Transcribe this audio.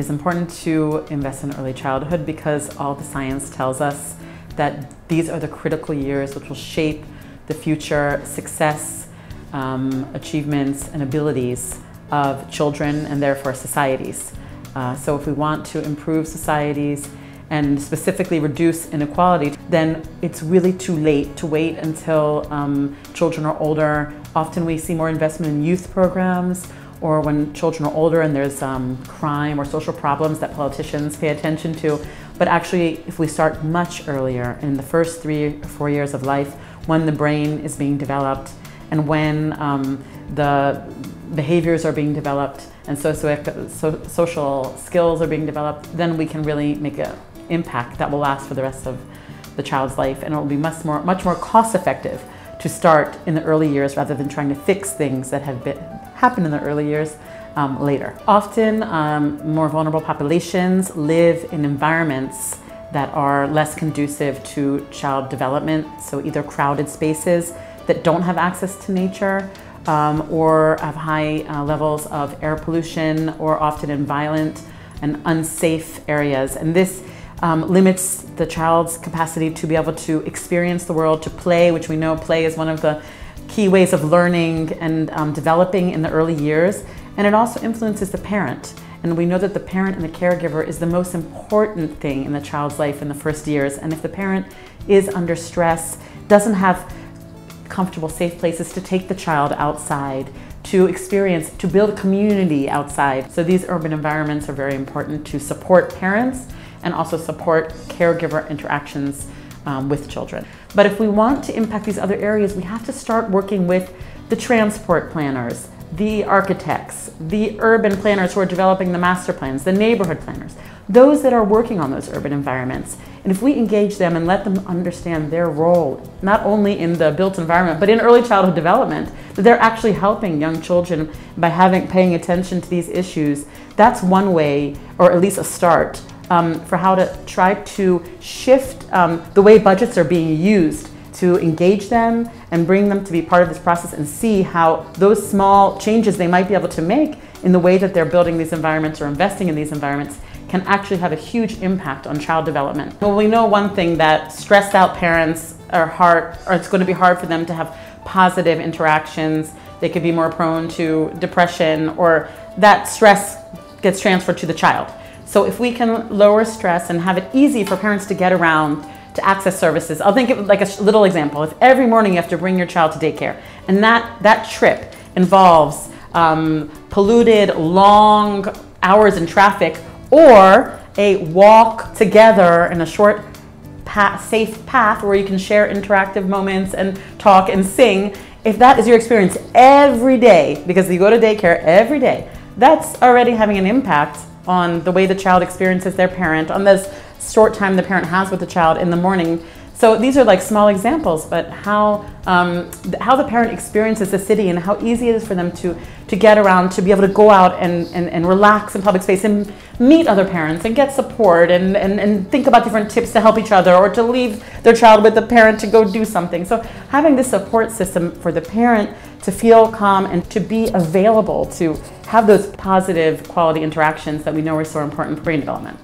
It is important to invest in early childhood because all the science tells us that these are the critical years which will shape the future success, achievements, and abilities of children and therefore societies. So if we want to improve societies and specifically reduce inequality, then it's really too late to wait until children are older. Often we see more investment in youth programs, or when children are older and there's crime or social problems that politicians pay attention to. But actually, if we start much earlier, in the first 3 or 4 years of life, when the brain is being developed and when the behaviors are being developed and social skills are being developed, then we can really make an impact that will last for the rest of the child's life, and it will be much more cost effective to start in the early years rather than trying to fix things that have happened in the early years later. Often more vulnerable populations live in environments that are less conducive to child development, so either crowded spaces that don't have access to nature or have high levels of air pollution, or often in violent and unsafe areas. And this limits the child's capacity to be able to experience the world, to play, which we know play is one of the key ways of learning and developing in the early years. And it also influences the parent. And we know that the parent and the caregiver is the most important thing in the child's life in the first years. And if the parent is under stress, doesn't have comfortable, safe places to take the child outside, to experience, to build a community outside. So these urban environments are very important to support parents and also support caregiver interactions with children. But if we want to impact these other areas, we have to start working with the transport planners, the architects, the urban planners who are developing the master plans, the neighborhood planners, those that are working on those urban environments. And if we engage them and let them understand their role, not only in the built environment, but in early childhood development, that they're actually helping young children by paying attention to these issues, that's one way, or at least a start, for how to try to shift the way budgets are being used, to engage them and bring them to be part of this process and see how those small changes they might be able to make in the way that they're building these environments or investing in these environments can actually have a huge impact on child development. Well, we know one thing, that stressed out parents it's going to be hard for them to have positive interactions. They could be more prone to depression, or that stress gets transferred to the child. So if we can lower stress and have it easy for parents to get around, to access services. I'll think of like a little example. If every morning you have to bring your child to daycare, and that trip involves polluted, long hours in traffic, or a walk together in a short safe path where you can share interactive moments and talk and sing, if that is your experience every day, because you go to daycare every day, that's already having an impact on the way the child experiences their parent, on this short time the parent has with the child in the morning. So these are like small examples, but how the parent experiences the city and how easy it is for them to get around, to be able to go out and relax in public space and meet other parents and get support and think about different tips to help each other, or to leave their child with the parent to go do something. So having this support system for the parent to feel calm and to be available to have those positive quality interactions that we know are so important for brain development.